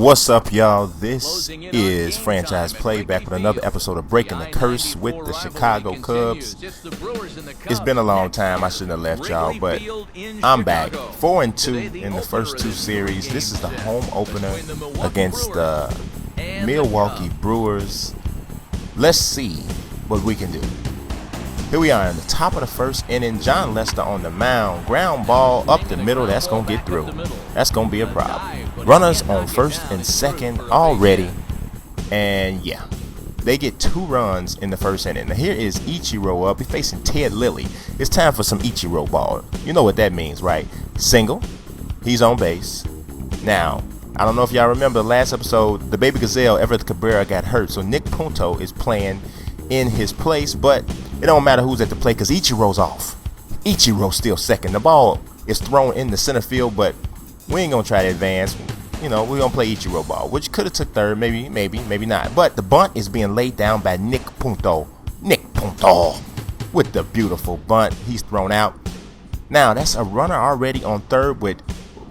What's up, y'all? This is Franchise Play, back with another episode of Breaking the Curse with the Chicago Cubs. It's been a long time. I shouldn't have left y'all, but I'm back. 4-2 in the first two series. This is the home opener against the Milwaukee Brewers. Let's see what we can do. Here we are in the top of the first inning. John Lester on the mound. Ground ball up the middle. That's going to get through. That's going to be a problem. Runners on first and second already. And yeah, they get 2 runs in the first inning. Now here is Ichiro up. He's facing Ted Lilly. It's time for some Ichiro ball. You know what that means, right? Single. He's on base. Now, I don't know if y'all remember the last episode, the baby gazelle, Everett Cabrera, got hurt. So Nick Punto is playing in his place, but it don't matter who's at the plate because Ichiro's off. Ichiro's still second. The ball is thrown in the center field, but we ain't gonna try to advance. You know, we're gonna play Ichiro ball, which could have took third, maybe not. But the bunt is being laid down by Nick Punto. Nick Punto with the beautiful bunt. He's thrown out. Now that's a runner already on third with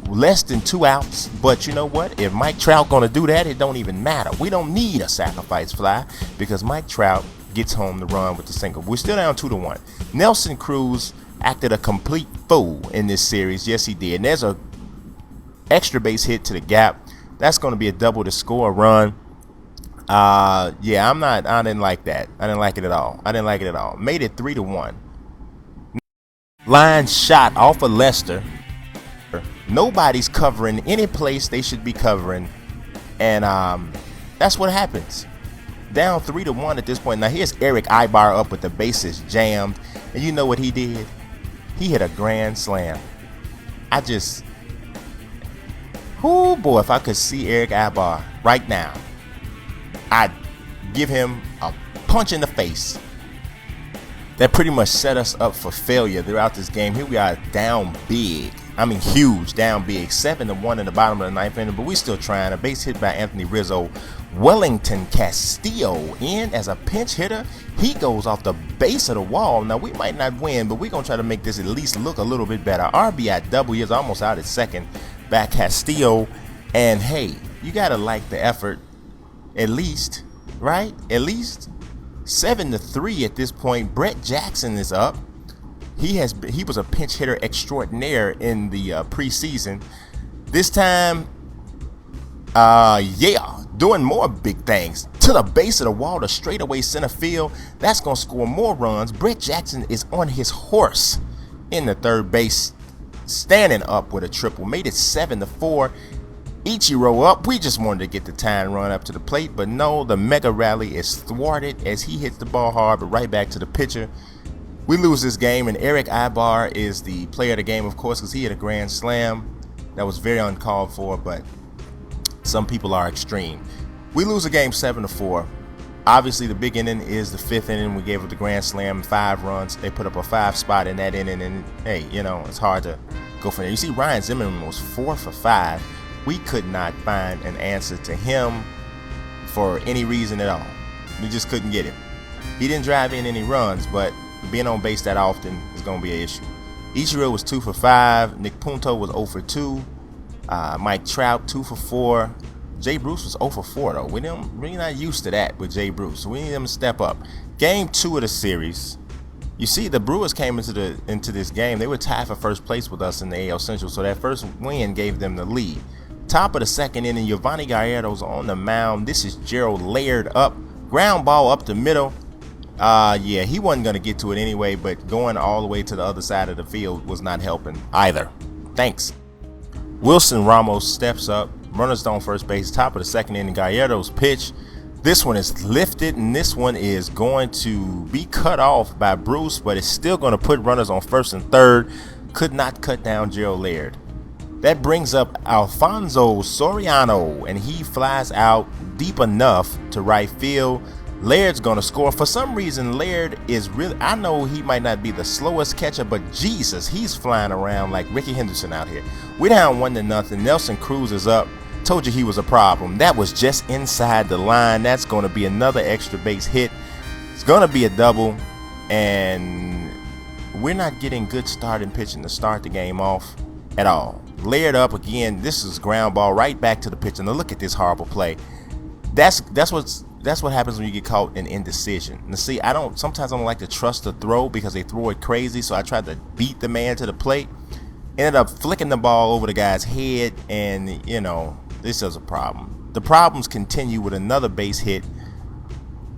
less than 2 outs. But you know what? If Mike Trout gonna do that, it don't even matter. We don't need a sacrifice fly because Mike Trout gets home the run with the single. We're still down 2-1. Nelson Cruz acted a complete fool in this series. Yes, he did. And there's a extra base hit to the gap. That's going to be a double to score a run. Yeah, I didn't like that. I didn't like it at all. Made it 3-1. Line shot off of Lester. Nobody's covering any place they should be covering. And that's what happens. Down 3-1 at this point. Now here's Eric Ibar up with the bases jammed. And you know what he did? He hit a grand slam. Oh boy, if I could see Eric Ibar right now, I'd give him a punch in the face. That pretty much set us up for failure throughout this game. Here we are down big. I mean huge, down big. 7-1 in the bottom of the 9th inning, but we still trying. A base hit by Anthony Rizzo. Wellington Castillo in as a pinch hitter. He goes off the base of the wall. Now we might not win, but we're gonna try to make this at least look a little bit better. RBI double. He is almost out at second by Castillo. And hey, you gotta like the effort. At least, right? At least 7-3 at this point. Brett Jackson is up. He was a pinch hitter extraordinaire in the preseason. This time, doing more big things. To the base of the wall, to straightaway center field. That's going to score more runs. Brett Jackson is on his horse in the third base, standing up with a triple. Made it 7-4. Ichiro up. We just wanted to get the tying run up to the plate, but no, the mega rally is thwarted as he hits the ball hard, but right back to the pitcher. We lose this game, and Eric Ibar is the player of the game, of course, because he hit a grand slam. That was very uncalled for, but some people are extreme. We lose a game 7-4. Obviously, the big inning is the 5th inning. We gave up the grand slam, 5 runs. They put up a 5 spot in that inning, and hey, you know, it's hard to go from there. You see, Ryan Zimmerman was 4 for 5. We could not find an answer to him for any reason at all. We just couldn't get him. He didn't drive in any runs, but being on base that often is going to be an issue. Ichiro was 2 for 5. Nick Punto was 0 for 2. Mike Trout 2 for 4. Jay Bruce was 0 for 4 though. We're not used to that with Jay Bruce. So we need him to step up. Game 2 of the series. You see, the Brewers came into this game. They were tied for first place with us in the AL Central. So that first win gave them the lead. Top of the second inning, Giovanni Gallardo's on the mound. This is Gerald Laird up. Ground ball up the middle. Yeah, he wasn't going to get to it anyway, but going all the way to the other side of the field was not helping either. Thanks. Wilson Ramos steps up. Runners on first base. Top of the second inning, Gallardo's pitch. This one is lifted, and this one is going to be cut off by Bruce, but it's still going to put runners on first and third. Could not cut down Gerald Laird. That brings up Alfonso Soriano, and he flies out deep enough to right field. Laird's going to score. For some reason, Laird is really, I know he might not be the slowest catcher, but Jesus, he's flying around like Ricky Henderson out here. We're down 1-0. Nelson Cruz is up. Told you he was a problem. That was just inside the line. That's going to be another extra base hit. It's going to be a double, and we're not getting good starting pitching to start the game off. at all. Layered up again. This is ground ball right back to the pitcher. Now look at this horrible play. That's what happens when you get caught in indecision. Now see, sometimes I don't like to trust the throw because they throw it crazy, so I tried to beat the man to the plate. Ended up flicking the ball over the guy's head, and this is a problem. The problems continue with another base hit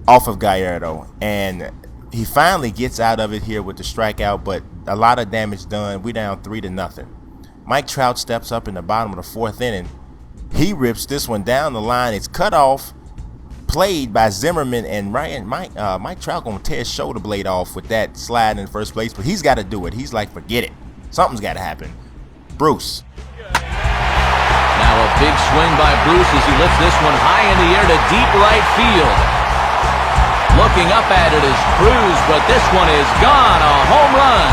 off of Gallardo, and he finally gets out of it here with the strikeout, but a lot of damage done. We down 3-0. Mike Trout steps up in the bottom of the 4th inning. He rips this one down the line. It's cut off, played by Zimmerman, and Mike Trout gonna tear his shoulder blade off with that slide in first place, but he's got to do it. He's like, forget it. Something's got to happen. Bruce. Now a big swing by Bruce as he lifts this one high in the air to deep right field. Looking up at it is Cruz, but this one is gone. A home run.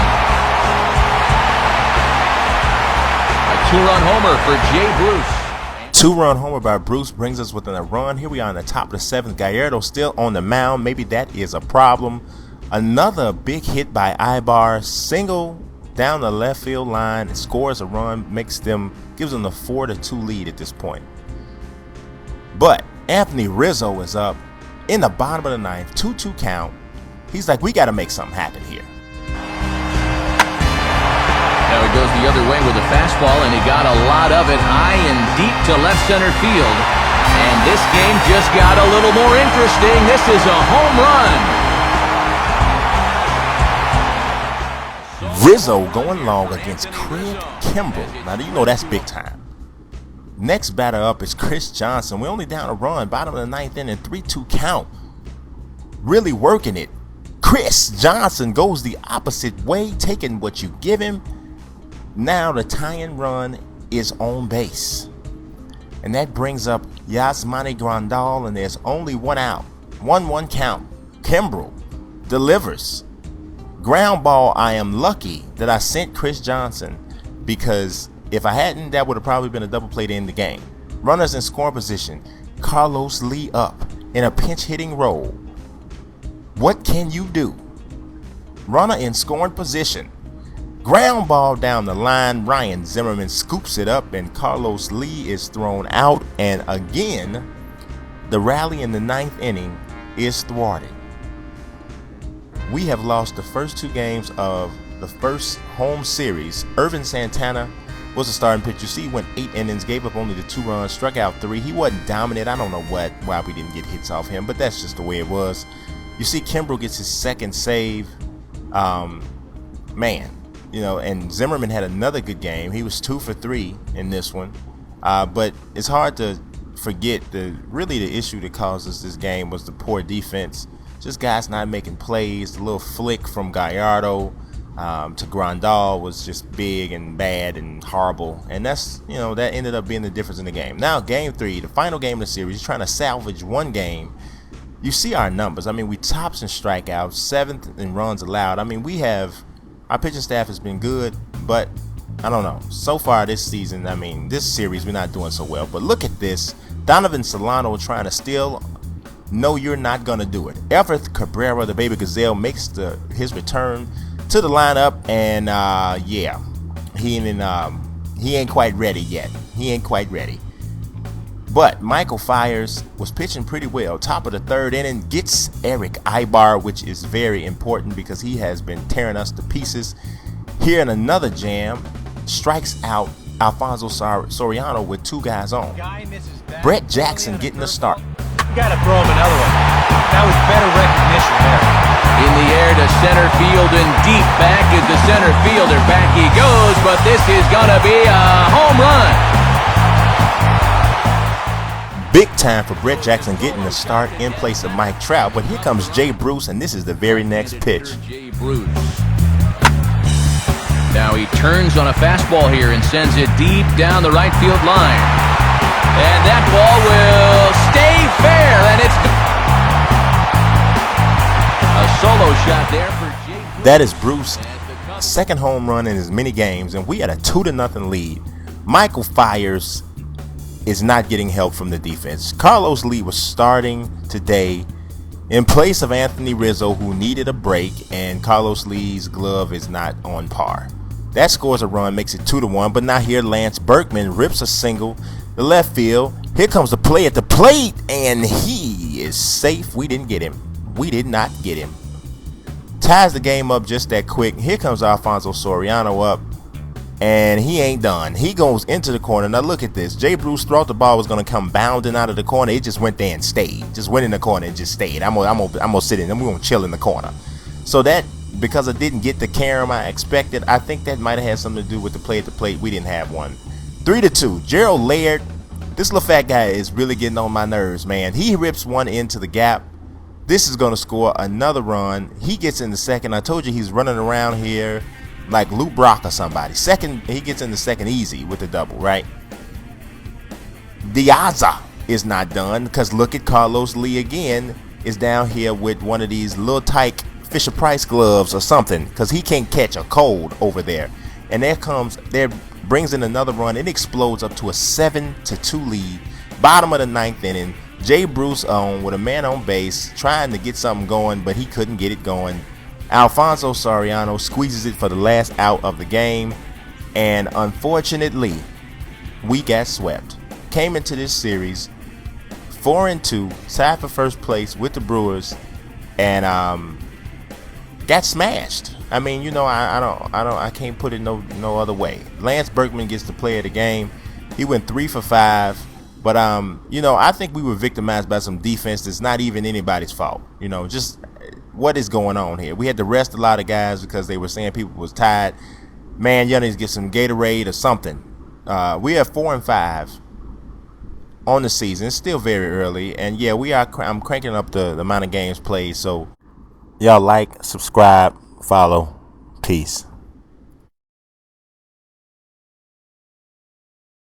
A 2-run homer for Jay Bruce. 2-run homer by Bruce brings us within a run. Here we are in the top of the 7th. Gallardo still on the mound. Maybe that is a problem. Another big hit by Ibar. Single down the left field line. Scores a run. Gives them the 4-2 lead at this point. But Anthony Rizzo is up in the bottom of the 9th. 2-2 count. He's like, we got to make something happen here. Now he goes the other way with a fastball, and he got a lot of it high and deep to left center field. And this game just got a little more interesting. This is a home run. Rizzo going long against Craig Kimbrell. Now, you know that's big time. Next batter up is Chris Johnson. We're only down a run. Bottom of the 9th inning, 3-2 count. Really working it. Chris Johnson goes the opposite way, taking what you give him. Now the tying run is on base. And that brings up Yasmani Grandal, and there's only one out. 1-1 count. Kimbrell delivers. Ground ball. I am lucky that I sent Chris Johnson, because if I hadn't, that would have probably been a double play to end the game. Runners in scoring position. Carlos Lee up in a pinch hitting role. What can you do? Runner in scoring position. Ground ball down the line. Ryan Zimmerman scoops it up, and Carlos Lee is thrown out. And again, the rally in the 9th inning is thwarted. We have lost the first 2 games of the first home series. Irvin Santana was the starting pitcher. See, he went 8 innings, gave up only the 2 runs, struck out 3. He wasn't dominant. I don't know why we didn't get hits off him, but that's just the way it was. You see, Kimbrell gets his 2nd save. And Zimmerman had another good game. He was 2 for 3 in this one. But it's hard to forget the issue that caused us this game was the poor defense. Just guys not making plays. The little flick from Gallardo to Grandal was just big and bad and horrible. And that ended up being the difference in the game. Now, game 3, the final game of the series, trying to salvage one game. You see our numbers. I mean, we tops in strikeouts, 7th in runs allowed. I mean, our pitching staff has been good, but I don't know. So far this season, this series, we're not doing so well. But look at this. Donovan Solano trying to steal. No, you're not going to do it. Everett Cabrera, the baby gazelle, makes his return to the lineup. And, he ain't quite ready yet. He ain't quite ready. But Michael Fiers was pitching pretty well. Top of the 3rd inning, gets Eric Ibar, which is very important because he has been tearing us to pieces. Here in another jam, strikes out Alfonso Soriano with 2 guys on. Brett Jackson getting the start. You got to throw him another one. That was better recognition there. In the air to center field and deep back is the center fielder. Back he goes, but this is going to be a home run. Big time for Brett Jackson getting the start in place of Mike Trout. But here comes Jay Bruce, and this is the very next pitch. Jay Bruce. Now he turns on a fastball here and sends it deep down the right field line. And that ball will stay fair, and it's a solo shot there for Jay Bruce. That is Bruce's 2nd home run in as many games, and we had a 2-0 lead. Michael Fiers is not getting help from the defense. Carlos Lee was starting today in place of Anthony Rizzo, who needed a break, and Carlos Lee's glove is not on par. That scores a run, makes it 2-1. But now here Lance Berkman rips a single to left field. Here comes the play at the plate, and he is safe. We didn't get him. We did not get him. Ties the game up just that quick. Here comes Alfonso Soriano up, and he ain't done. He goes into the corner. Now look at this. Jay Bruce thought the ball was going to come bounding out of the corner. It just went there and stayed. Just went in the corner and just stayed. I'm gonna sit in, and we're going to chill in the corner. So that, because I didn't get the carom I expected, I think that might have had something to do with the play at the plate. We didn't have one. 3-2. Gerald Laird. This little fat guy is really getting on my nerves, man. He rips one into the gap. This is going to score another run. He gets in the second. I told you he's running around here like Luke Brock or somebody. Second, he gets in the second easy with the double, right? Diaza is not done, because look at Carlos Lee again is down here with one of these little tight Fisher Price gloves or something, because he can't catch a cold over there. And there brings in another run. It explodes up to a 7-2 lead. Bottom of the ninth inning. Jay Bruce on with a man on base, trying to get something going, but he couldn't get it going. Alfonso Soriano squeezes it for the last out of the game, and unfortunately, we got swept. Came into this series 4-2, tied for first place with the Brewers, and got smashed. I mean, you know, I can't put it no other way. Lance Berkman gets the play of the game. He went 3 for 5. But, you know, I think we were victimized by some defense that's not even anybody's fault. You know, just what is going on here? We had to rest a lot of guys because they were saying people was tired. Man, y'all need to get some Gatorade or something. We have 4-5 on the season. It's still very early. And, yeah, I'm cranking up the amount of games played. So, y'all like, subscribe, follow. Peace.